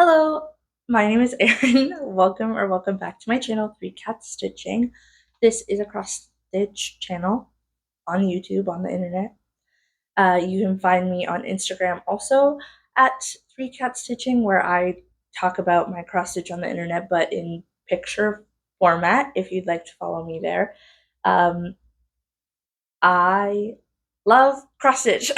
Hello, my name is Erin. Welcome back to my channel, Three Cats Stitching. This is a cross stitch channel on YouTube, on the internet. You can find me on Instagram also at Three Cat Stitching, where I talk about my cross stitch on the internet, but in picture format, if you'd like to follow me there. Um, I love cross stitch.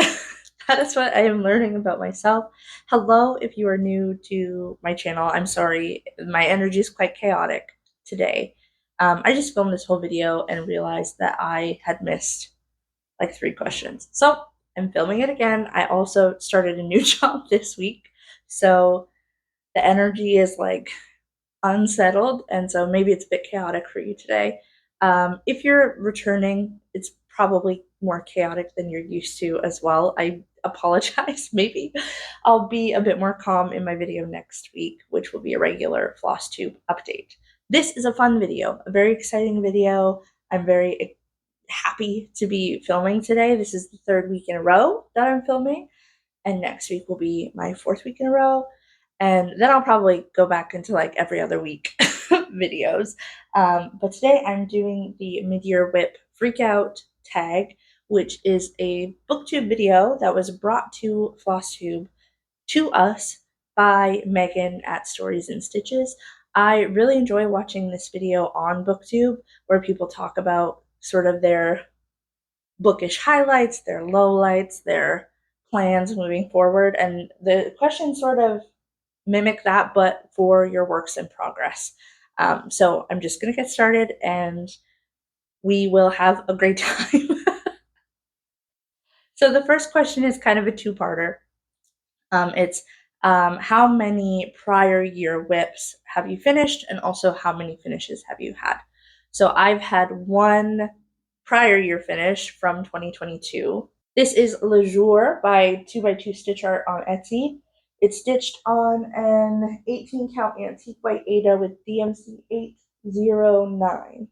That is what I am learning about myself. Hello, if you are new to my channel. I'm sorry, my energy is quite chaotic today. I just filmed this whole video and realized that I had missed like 3 questions. So I'm filming it again. I also started a new job this week. So the energy is like unsettled, and so maybe it's a bit chaotic for you today. If you're returning, it's probably more chaotic than you're used to as well. I apologize. Maybe I'll be a bit more calm in my video next week, which will be a regular floss tube update. This is a fun video, a very exciting video. I'm very happy to be filming today. This is the 3rd week in a row that I'm filming, and next week will be my 4th week in a row. And then I'll probably go back into like every other week videos. But today I'm doing the mid-year WIP Freakout Tag, which is a booktube video that was brought to FlossTube to us by Megan at Stories and Stitches. I really enjoy watching this video on booktube where people talk about sort of their bookish highlights, their lowlights, their plans moving forward, and the questions sort of mimic that, but for your works in progress. So I'm just going to get started and we will have a great time. So the first question is kind of a two-parter. It's how many prior year WIPs have you finished, and also how many finishes have you had? So I've had one prior year finish from 2022. This is Le Jour by 2x2 Stitch Art on Etsy. It's stitched on an 18 count antique white Ada with DMC 809.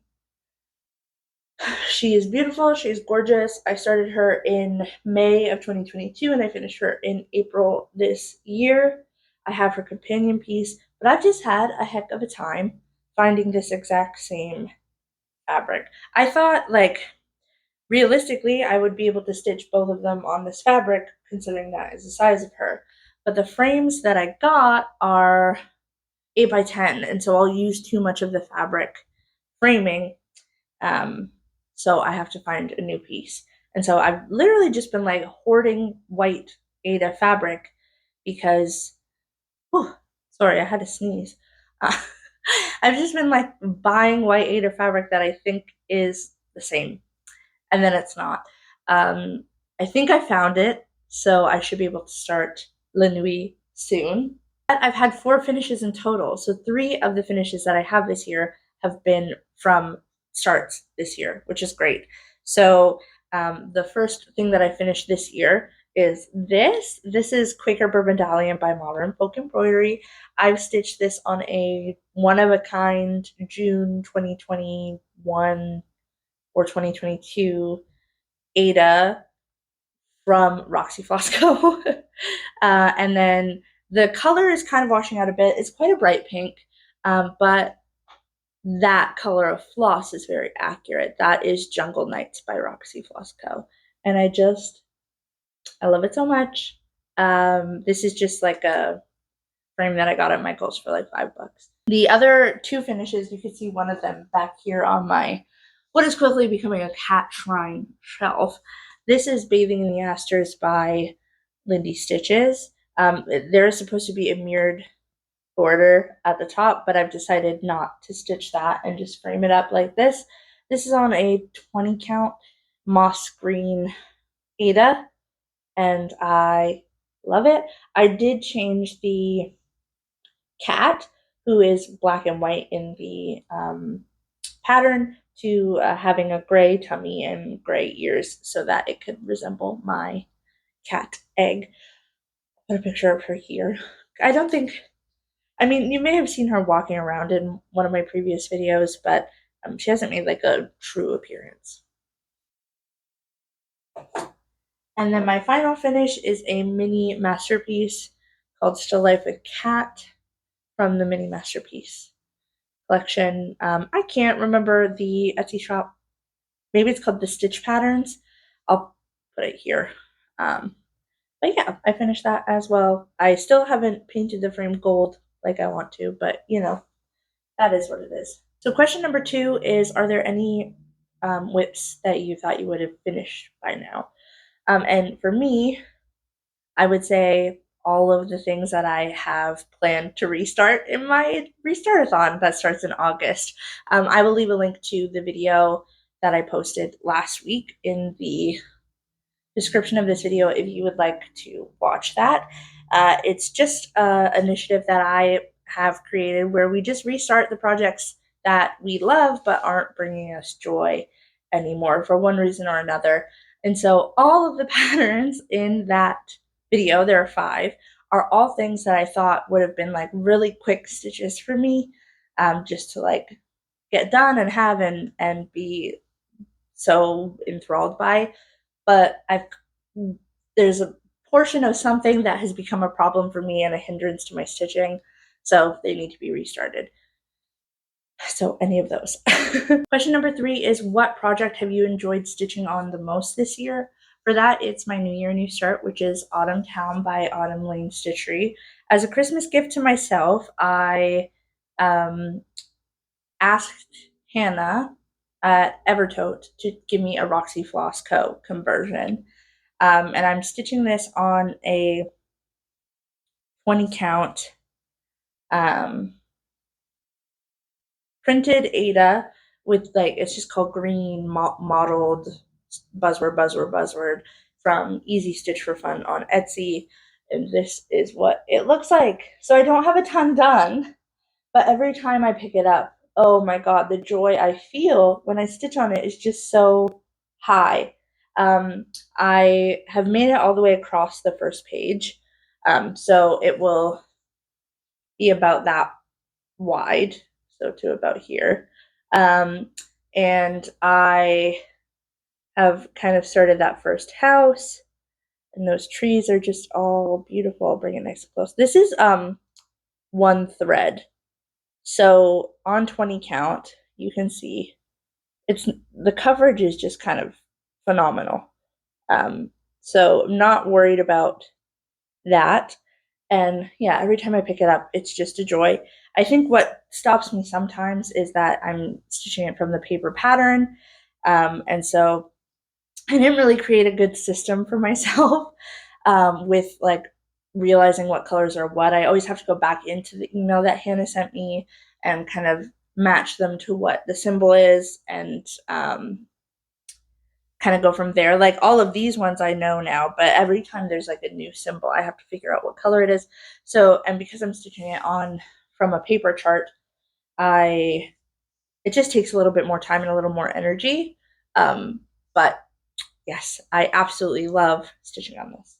She is beautiful. She is gorgeous. I started her in May of 2022 and I finished her in April this year. I have her companion piece, but I've just had a heck of a time finding this exact same fabric. I thought, like, realistically, I would be able to stitch both of them on this fabric, considering that is the size of her. But the frames that I got are 8 by 10, and so I'll use too much of the fabric framing. So I have to find a new piece. And so I've literally just been like hoarding white Ada fabric because, oh, sorry, I had to sneeze. Uh, I've just been like buying white Ada fabric that I think is the same, and then it's not. Um, I think I found it, so I should be able to start La Nuit soon. I've had 4 finishes in total, so 3 of the finishes that I have this year have been from starts this year, which is great. So the first thing that I finished this year is this. This is Quaker Bourbondalion by Modern Folk Embroidery. I've stitched this on a one-of-a-kind June 2021 or 2022 Ada from Roxy Flosco. And then the color is kind of washing out a bit. It's quite a bright pink, but that color of floss is very accurate. That is Jungle Nights by Roxy Flosco. And I love it so much. This is just like a frame that I got at Michael's for like $5. The other 2 finishes, you can see one of them back here on my what is quickly becoming a cat shrine shelf. This is Bathing in the Asters by Lindy Stitches. There is supposed to be a mirrored border at the top, but I've decided not to stitch that and just frame it up like this. This is on a 20 count moss green Ada, and I love it. I did change the cat, who is black and white in the pattern, to having a gray tummy and gray ears so that it could resemble my cat egg. I'll put a picture of her here. I don't think, I mean, you may have seen her walking around in one of my previous videos, but she hasn't made like a true appearance. And then my final finish is a mini masterpiece called Still Life with Cat. from the Mini Masterpiece collection. I can't remember the Etsy shop. Maybe it's called the Stitch Patterns. I'll put it here. But yeah, I finished that as well. I still haven't painted the frame gold like I want to, but that is what it is. So question number 2 is, are there any WIPs that you thought you would have finished by now? And for me, I would say all of the things that I have planned to restart in my restartathon that starts in August. I will leave a link to the video that I posted last week in the description of this video if you would like to watch that. It's just an initiative that I have created where we just restart the projects that we love but aren't bringing us joy anymore for one reason or another. And so all of the patterns in that video, there are 5, are all things that I thought would have been like really quick stitches for me, just to like get done and have and be so enthralled by. But there's a portion of something that has become a problem for me and a hindrance to my stitching, so they need to be restarted. So any of those. Question number 3 is, what project have you enjoyed stitching on the most this year? For that, it's my New Year, New Start, which is Autumn Town by Autumn Lane Stitchery. As a Christmas gift to myself, I asked Hannah at Evertote to give me a Roxy Floss Co. conversion. And I'm stitching this on a 20 count printed Ada with like, it's just called green mottled buzzword from Easy Stitch for Fun on Etsy. And this is what it looks like. So I don't have a ton done, but every time I pick it up, oh my god, the joy I feel when I stitch on it is just so high. I have made it all the way across the first page, so it will be about that wide, so to about here. And I have kind of started that first house, and those trees are just all beautiful. I'll bring it nice and close. This is one thread. So on 20 count, you can see the coverage is just kind of phenomenal. So I'm not worried about that. And yeah, every time I pick it up, it's just a joy. I think what stops me sometimes is that I'm stitching it from the paper pattern. And so I didn't really create a good system for myself with like realizing what colors are what. I always have to go back into the email that Hannah sent me and kind of match them to what the symbol is, and kind of go from there. Like all of these ones I know now, but every time there's like a new symbol, I have to figure out what color it is. So, and because I'm stitching it on from a paper chart, it just takes a little bit more time and a little more energy. But yes, I absolutely love stitching on this.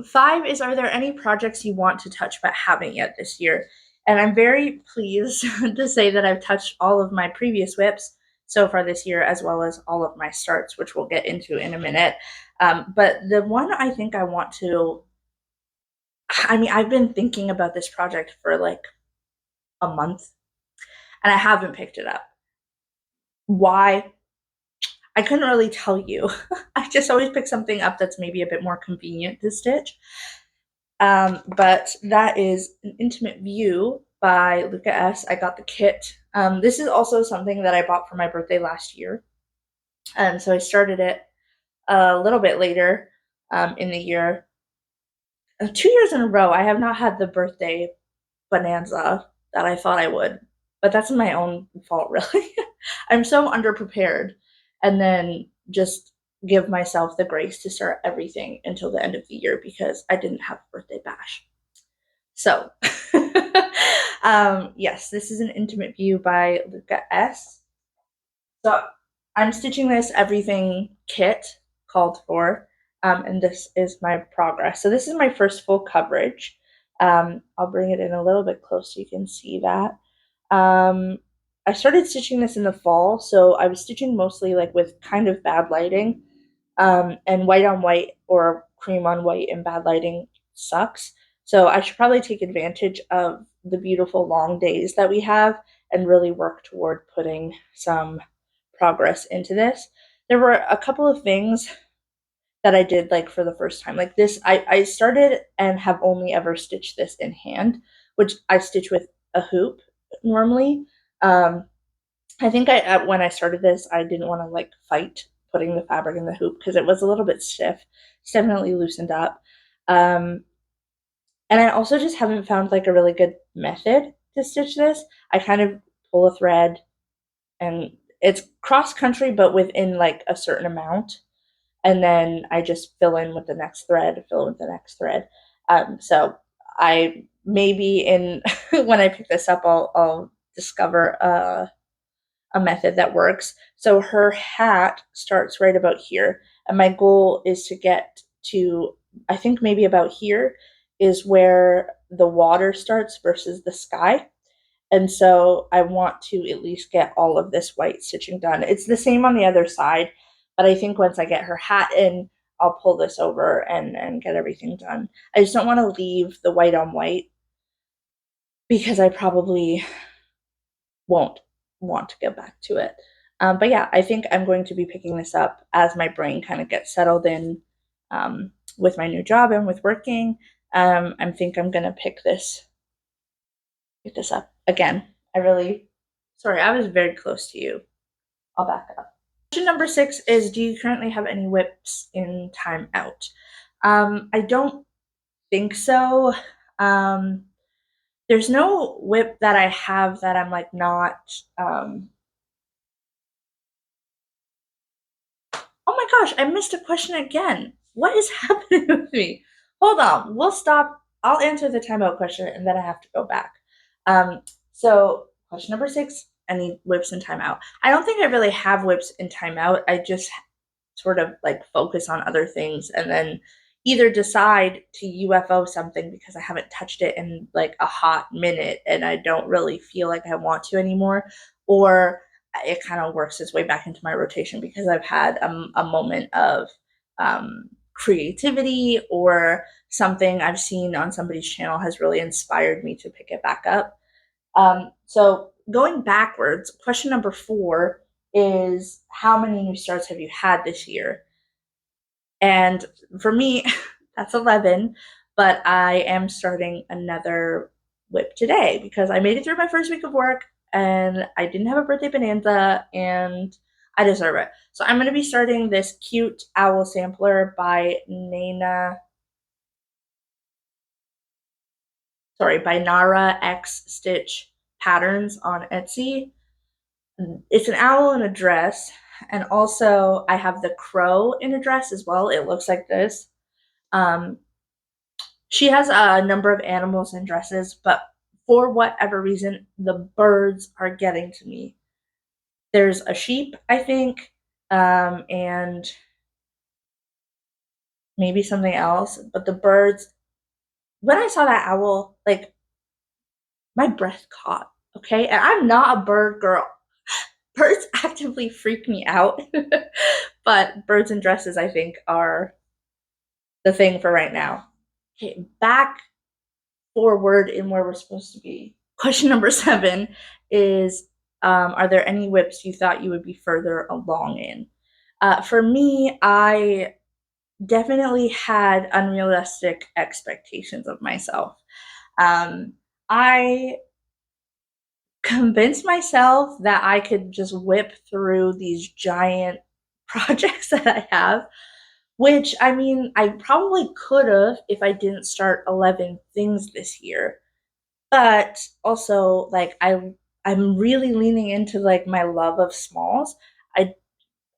5 is, are there any projects you want to touch but haven't yet this year? And I'm very pleased to say that I've touched all of my previous WIPs so far this year, as well as all of my starts, which we'll get into in a minute. But the one I think I want to, I've been thinking about this project for like a month, and I haven't picked it up. Why? I couldn't really tell you. I just always pick something up that's maybe a bit more convenient to stitch. But that is An Intimate View by Luca S. I got the kit. This is also something that I bought for my birthday last year. And so I started it a little bit later in the year. 2 years in a row, I have not had the birthday bonanza that I thought I would. But that's my own fault, really. I'm so underprepared. And then just give myself the grace to start everything until the end of the year because I didn't have a birthday bash. So, yes, this is An Intimate View by Luca S. So I'm stitching this everything kit called for, and this is my progress. So this is my first full coverage. I'll bring it in a little bit close so you can see that. I started stitching this in the fall, so I was stitching mostly like with kind of bad lighting, and white on white or cream on white in bad lighting sucks. So I should probably take advantage of the beautiful long days that we have and really work toward putting some progress into this. There were a couple of things that I did like for the first time. Like this, I started and have only ever stitched this in hand, which I stitch with a hoop normally. Um, I think when I started this, I didn't want to like fight putting the fabric in the hoop because it was a little bit stiff. It's definitely loosened up. Um, and I also just haven't found like a really good method to stitch this. I kind of pull a thread and it's cross country, but within like a certain amount. And then I just fill in with the next thread, fill in with the next thread. So I maybe in when I pick this up, I'll discover a method that works. So her hat starts right about here, and my goal is to get to, I think maybe about here is where the water starts versus the sky. And so I want to at least get all of this white stitching done. It's the same on the other side, but I think once I get her hat in, I'll pull this over and get everything done. I just don't want to leave the white on white because I probably won't want to get back to it. But yeah, I think I'm going to be picking this up as my brain kind of gets settled in with my new job and with working. I think I'm going to pick this up again. Sorry, I was very close to you. I'll back up. Question number 6 is, do you currently have any WIPs in timeout? I don't think so. Um, there's no WIP that I have that I'm like not. Oh my gosh, I missed a question again. What is happening with me? Hold on, we'll stop. I'll answer the timeout question and then I have to go back. So, question number 6, any WIPs in timeout? I don't think I really have WIPs in timeout. I just sort of like focus on other things and then either decide to UFO something because I haven't touched it in like a hot minute and I don't really feel like I want to anymore, or it kind of works its way back into my rotation because I've had a moment of creativity or something I've seen on somebody's channel has really inspired me to pick it back up. So going backwards, question number 4 is, how many new starts have you had this year? And for me, that's 11, but I am starting another WIP today because I made it through my first week of work and I didn't have a birthday bonanza and I deserve it. So I'm going to be starting this cute owl sampler by Nara X Stitch Patterns on Etsy. It's an owl in a dress, and also I have the crow in a dress as well. It looks like this. Um, she has a number of animals in dresses, but for whatever reason, the birds are getting to me. There's a sheep, I think, and maybe something else, but the birds. When I saw that owl, like my breath caught. Okay, and I'm not a bird girl. Birds actively freak me out, but birds in dresses, I think, are the thing for right now. Okay, back forward in where we're supposed to be. Question number 7 is, are there any WIPs you thought you would be further along in? For me, I definitely had unrealistic expectations of myself. I convinced myself that I could just whip through these giant projects that I have, which I mean, I probably could have if I didn't start 11 things this year. But also, like, I'm really leaning into like my love of smalls. I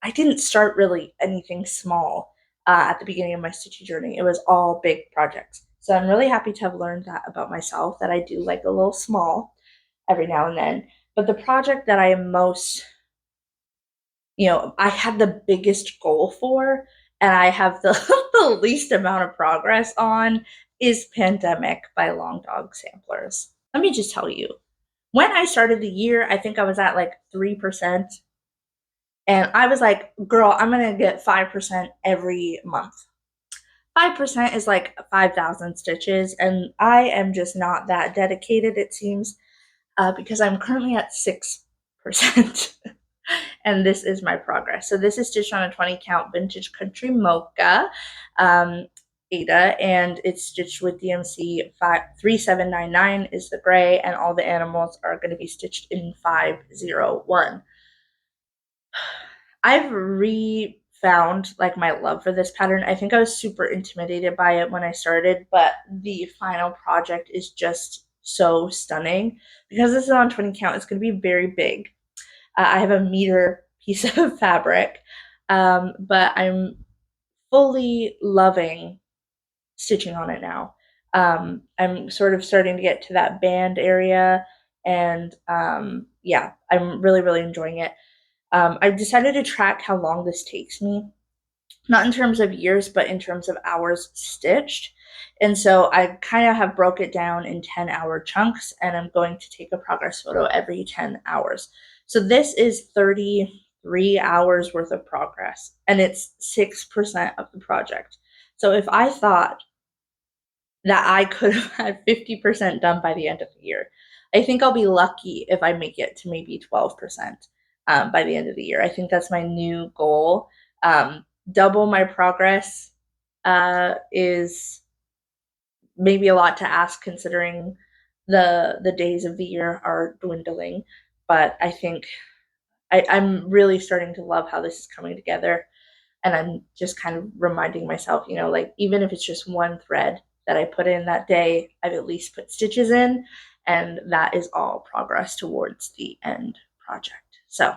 I didn't start really anything small at the beginning of my stitching journey. It was all big projects. So I'm really happy to have learned that about myself, that I do like a little small every now and then. But the project that I am most, I had the biggest goal for, and I have the, the least amount of progress on, is Pandemic by Long Dog Samplers. Let me just tell you, when I started the year, I think I was at like 3%. And I was like, girl, I'm going to get 5% every month. 5% is like 5,000 stitches, and I am just not that dedicated, it seems, because I'm currently at 6%. And this is my progress. So this is stitched on a 20 count vintage country mocha Ada, and it's stitched with DMC 3799 is the gray, and all the animals are going to be stitched in 501. I've refound like my love for this pattern. I think I was super intimidated by it when I started, but the final project is just so stunning. Because this is on 20 count, it's going to be very big. I have a meter piece of fabric, but I'm fully loving stitching on it now. I'm sort of starting to get to that band area, and yeah, I'm really, really enjoying it. I've decided to track how long this takes me, not in terms of years, but in terms of hours stitched. And so I kind of have broke it down in 10-hour chunks, and I'm going to take a progress photo every 10 hours. So this is 33 hours worth of progress, and it's 6% of the project. So if I thought that I could have had 50% done by the end of the year, I think I'll be lucky if I make it to maybe 12% by the end of the year. I think that's my new goal. Double my progress is maybe a lot to ask considering the days of the year are dwindling, but I think I'm really starting to love how this is coming together, and I'm just kind of reminding myself, like even if it's just one thread that I put in that day, I've at least put stitches in, and that is all progress towards the end project. So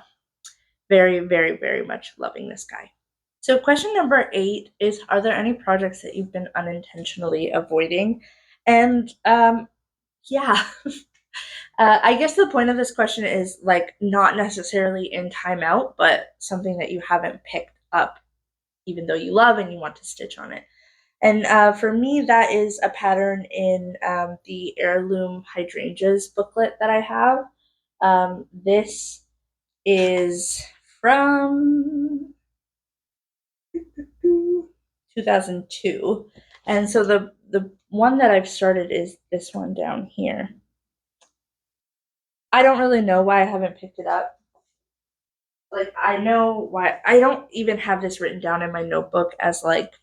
very, very, very much loving this guy. So question number 8 is, are there any projects that you've been unintentionally avoiding? And yeah, I guess the point of this question is like not necessarily in timeout, but something that you haven't picked up, even though you love and you want to stitch on it. And for me, that is a pattern in the Heirloom Hydrangeas booklet that I have. This is from 2002. And so the one that I've started is this one down here. I don't really know why I haven't picked it up. Like I know why I don't even have this written down in my notebook as like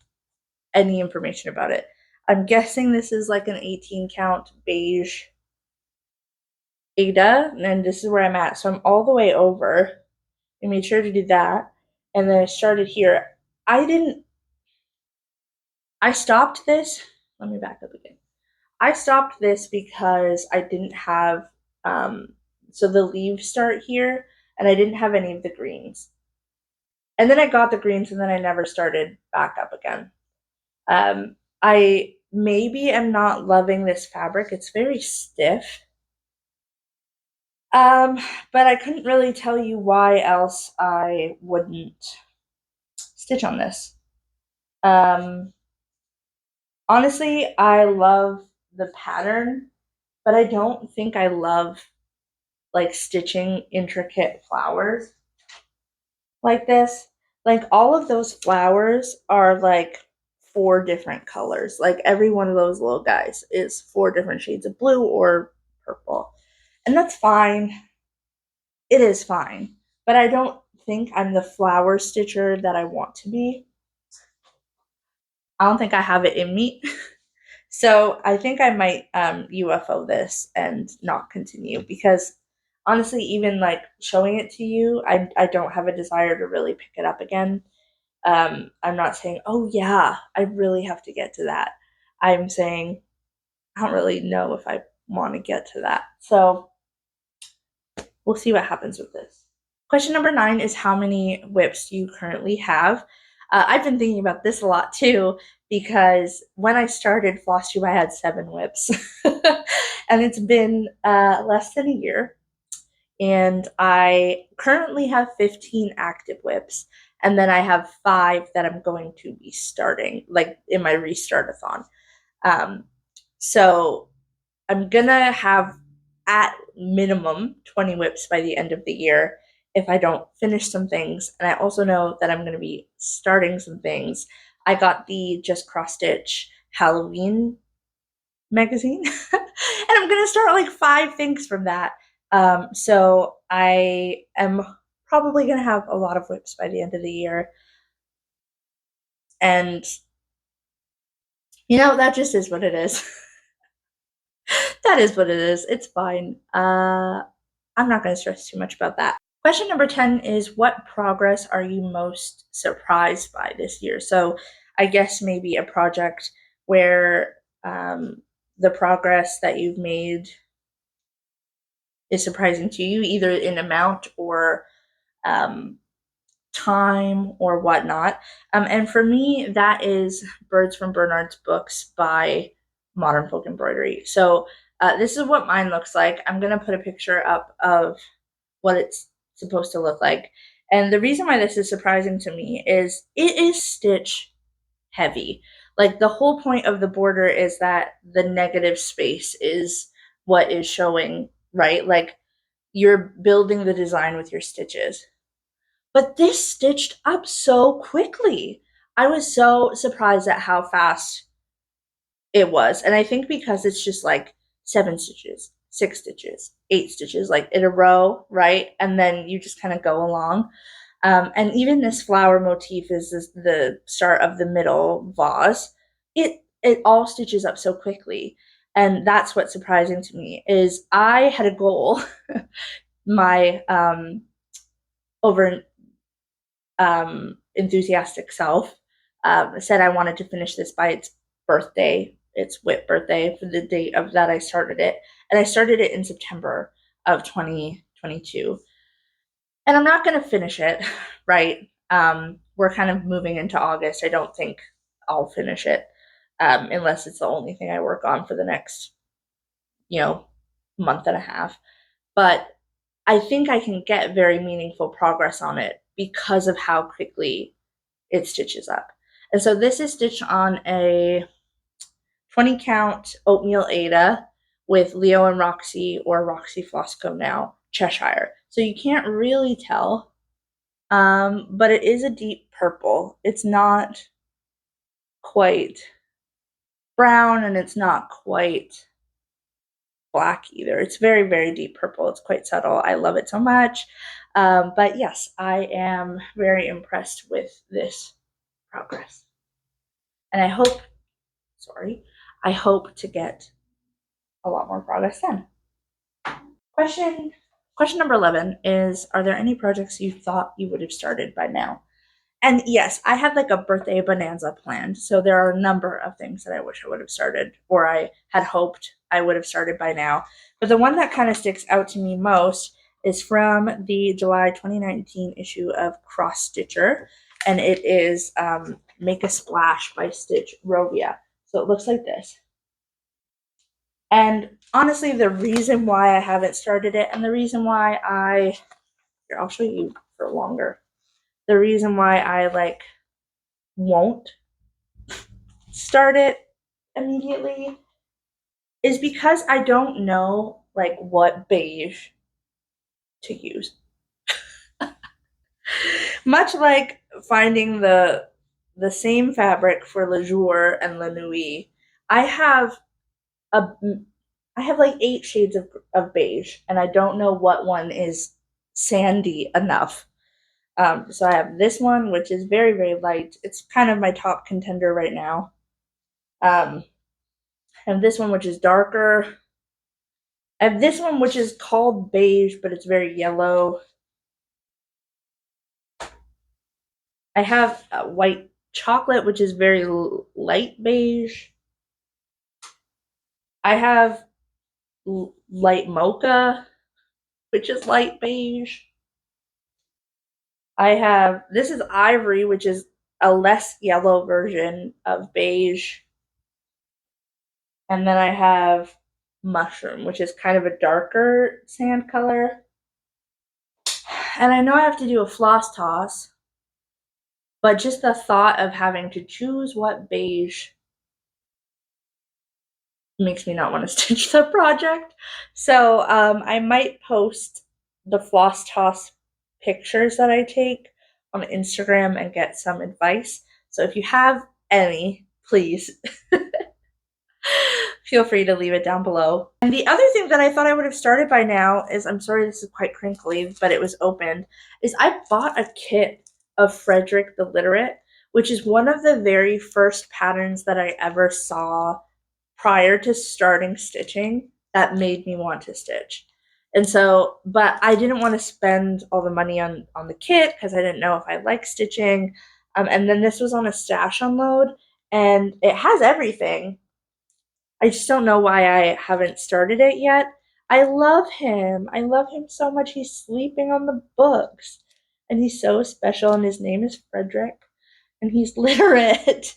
any information about it. I'm guessing this is like an 18 count beige Ada, and this is where I'm at. So I'm all the way over. I made sure to do that. And then I started here. I stopped this. Let me back up again. I stopped this because I didn't have, so the leaves start here, and I didn't have any of the greens. And then I got the greens, and then I never started back up again. I maybe am not loving this fabric. It's very stiff. But I couldn't really tell you why else I wouldn't stitch on this. Um, Honestly, I love the pattern, but I don't think I love like stitching intricate flowers like this. Like all of those flowers are like 4 different colors. Like every one of those little guys is 4 different shades of blue or purple. And that's fine. It is fine. But I don't think I'm the flower stitcher that I want to be. I don't think I have it in me. So I think I might UFO this and not continue, because honestly, even like showing it to you, I don't have a desire to really pick it up again. I'm not saying, oh yeah, I really have to get to that. I'm saying I don't really know if I want to get to that. So we'll see what happens with this. Question number 9 is, how many WIPs do you currently have? I've been thinking about this a lot too, because when I started FlossTube, I had 7 WIPs. And it's been less than a year. And I currently have 15 active WIPs. And then I have 5 that I'm going to be starting, like in my restart-a-thon. So I'm gonna have at minimum 20 WIPs by the end of the year if I don't finish some things. And I also know that I'm going to be starting some things. I got the Just Cross Stitch Halloween magazine, and I'm gonna start like 5 things from that. So I am probably gonna have a lot of WIPs by the end of the year, and that just is what it is. That is what it is. It's fine. I'm not gonna stress too much about that. Question number 10 is, what progress are you most surprised by this year? So I guess maybe a project where the progress that you've made is surprising to you, either in amount or um, time or whatnot. And for me, that is Birds from Bernard's Books by Modern Folk Embroidery. So this is what mine looks like. I'm going to put a picture up of what it's supposed to look like. And the reason why this is surprising to me is it is stitch heavy. Like, the whole point of the border is that the negative space is what is showing, right? Like, you're building the design with your stitches. But this stitched up so quickly. I was so surprised at how fast it was. And I think because it's just like 7 stitches, 6 stitches, 8 stitches, like in a row, right? And then you just kind of go along. And even this flower motif is the start of the middle vase. It all stitches up so quickly. And that's what's surprising to me is I had a goal. My over enthusiastic self said I wanted to finish this by its birthday, its WIP birthday, for the date of that I started it. And I started it in September of 2022. And I'm not going to finish it, right? We're kind of moving into August. I don't think I'll finish it unless it's the only thing I work on for the next, you know, month and a half. But I think I can get very meaningful progress on it because of how quickly it stitches up. And so this is stitched on a 20 count oatmeal Ada with Leo and Roxy, or Roxy Flosco now, Cheshire. So you can't really tell, but it is a deep purple. It's not quite brown and it's not quite black either. It's very, very deep purple. It's quite subtle. I love it so much. But yes, I am very impressed with this progress. And I hope to get a lot more progress then. Question question number 11 is, are there any projects you thought you would have started by now? And yes, I had like a birthday bonanza planned. So there are a number of things that I wish I would have started, or I had hoped I would have started by now. But the one that kind of sticks out to me most is from the July 2019 issue of Cross Stitcher. And it is Make a Splash by Stitch Rovia. So it looks like this. And honestly, the reason why I haven't started it, and the reason why here, I'll show you for longer. The reason why I won't start it immediately is because I don't know what beige to use. Much like finding the same fabric for Le Jour and La Nuit, I have a I have like 8 shades of beige, and I don't know what one is sandy enough. So I have this one, which is very, very light. It's kind of my top contender right now. I have this one, which is darker. I have this one, which is called beige, but it's very yellow. I have white chocolate, which is very light beige. I have light mocha, which is light beige. I have, this is ivory, which is a less yellow version of beige. And then I have mushroom, which is kind of a darker sand color. And I know I have to do a floss toss, but just the thought of having to choose what beige makes me not want to stitch the project. So I might post the floss toss pictures that I take on Instagram and get some advice. So if you have any, please feel free to leave it down below. And the other thing that I thought I would have started by now is, I'm sorry this is quite crinkly, but it was opened, is I bought a kit of Frederick the Literate, which is one of the very first patterns that I ever saw prior to starting stitching that made me want to stitch. And so, but I didn't want to spend all the money on the kit because I didn't know if I liked stitching. And then this was on a stash unload, and it has everything. I just don't know why I haven't started it yet. I love him. I love him so much. He's sleeping on the books. And he's so special, and his name is Frederick, and he's literate.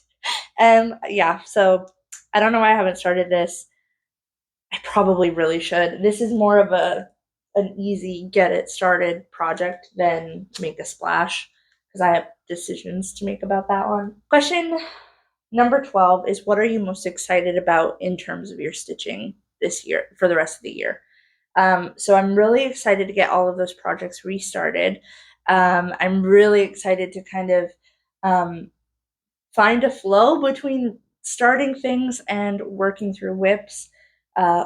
And yeah, so I don't know why I haven't started this. I probably really should. This is more of an easy get it started project than make a splash, because I have decisions to make about that one. Question number 12 is, what are you most excited about in terms of your stitching this year for the rest of the year? So I'm really excited to get all of those projects restarted. I'm really excited to kind of find a flow between starting things and working through WIPs,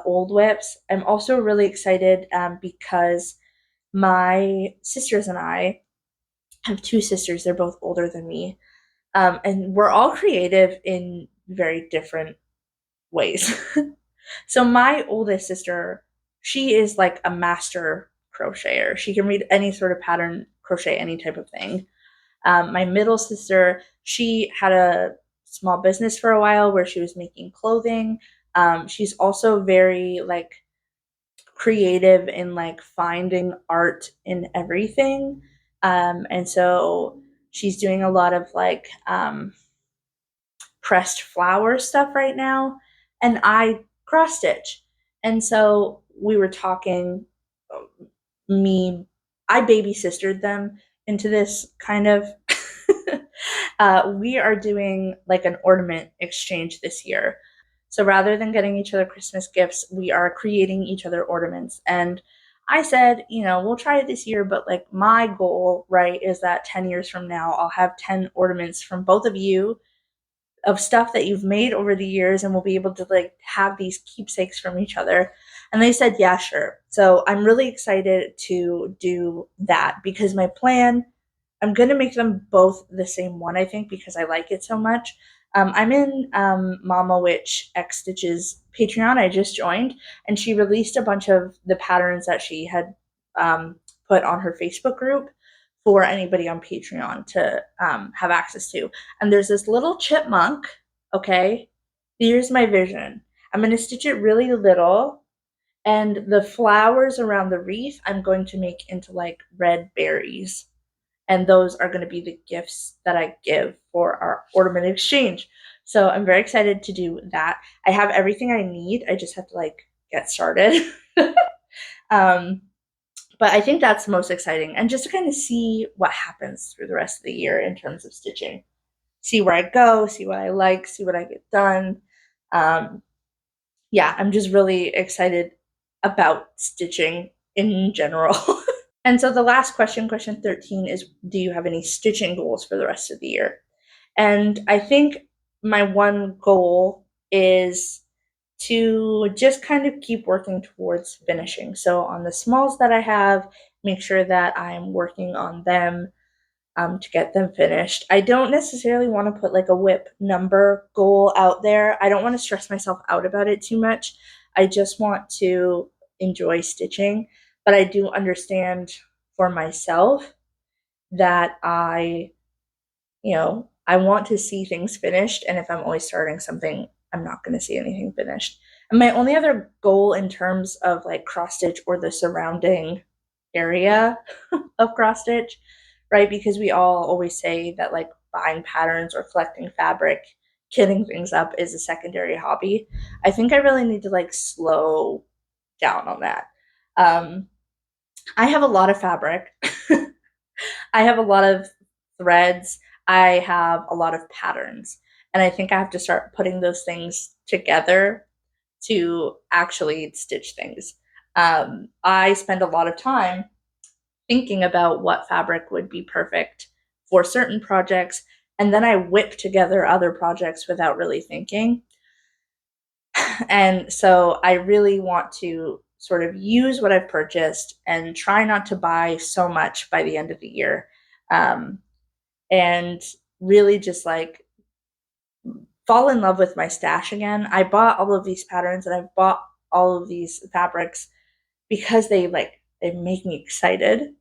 old WIPs. I'm also really excited because my sisters and I have two sisters. They're both older than me. And we're all creative in very different ways. So my oldest sister, she is like a master crocheter. She can read any sort of pattern, crochet any type of thing. My middle sister, she had a small business for a while where she was making clothing. She's also very like creative in like finding art in everything. And so she's doing a lot of like pressed flower stuff right now, and I cross stitch. And so we were talking, me, I baby sistered them into this kind of. We are doing like an ornament exchange this year. So rather than getting each other Christmas gifts, we are creating each other ornaments. And I said, we'll try it this year, but like my goal, right, is that 10 years from now, I'll have 10 ornaments from both of you of stuff that you've made over the years, and we'll be able to like have these keepsakes from each other. And they said, yeah, sure. So I'm really excited to do that, because my plan, I'm going to make them both the same one, I think, because I like it so much. I'm in Mama Witch X Stitches Patreon. I just joined, and she released a bunch of the patterns that she had put on her Facebook group for anybody on Patreon to have access to. And there's this little chipmunk, okay? Here's my vision. I'm going to stitch it really little, and the flowers around the wreath I'm going to make into like red berries. And those are going to be the gifts that I give for our ornament exchange. So I'm very excited to do that. I have everything I need. I just have to like get started. um, but I think that's the most exciting, and just to kind of see what happens through the rest of the year in terms of stitching. See where I go, see what I like, see what I get done. Yeah, I'm just really excited about stitching in general. And so the last question, question 13, is, do you have any stitching goals for the rest of the year? And I think my one goal is to just kind of keep working towards finishing. So on the smalls that I have, make sure that I'm working on them to get them finished. I don't necessarily want to put like a WIP number goal out there. I don't want to stress myself out about it too much. I just want to enjoy stitching, but I do understand for myself that I want to see things finished, and if I'm always starting something, I'm not going to see anything finished. And my only other goal in terms of like cross stitch or the surrounding area of cross stitch, right? Because we all always say that like buying patterns or collecting fabric, kitting things up is a secondary hobby. I think I really need to like slow down on that. Um, I have a lot of fabric. I have a lot of threads. I have a lot of patterns. And I think I have to start putting those things together to actually stitch things. I spend a lot of time thinking about what fabric would be perfect for certain projects, and then I whip together other projects without really thinking. And so I really want to sort of use what I've purchased and try not to buy so much by the end of the year. Um, and really just like fall in love with my stash again. I bought all of these patterns and I've bought all of these fabrics because they make me excited.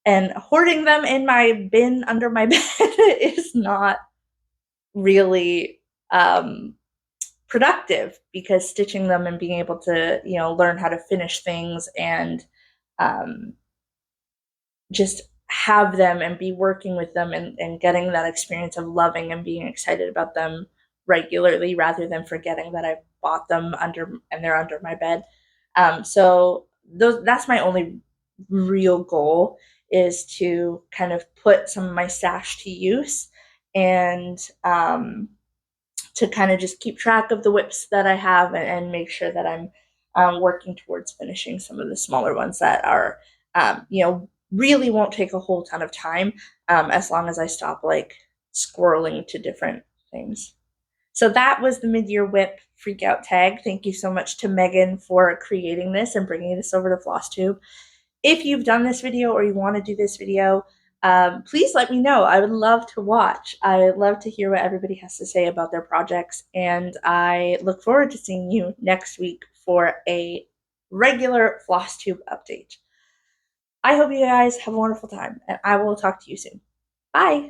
And hoarding them in my bin under my bed is not really productive, because stitching them and being able to, learn how to finish things and um, just have them and be working with them, and getting that experience of loving and being excited about them regularly, rather than forgetting that I bought them under and they're under my bed. So that's my only real goal, is to kind of put some of my stash to use, and to kind of just keep track of the WIPs that I have, and make sure that I'm working towards finishing some of the smaller ones that are, really won't take a whole ton of time, as long as I stop like squirreling to different things. So that was the mid-year WIP Freakout Tag. Thank you so much to Megan for creating this and bringing this over to FlossTube. If you've done this video or you want to do this video, please let me know. I would love to watch. I love to hear what everybody has to say about their projects, and I look forward to seeing you next week for a regular FlossTube update. I hope you guys have a wonderful time, and I will talk to you soon. Bye!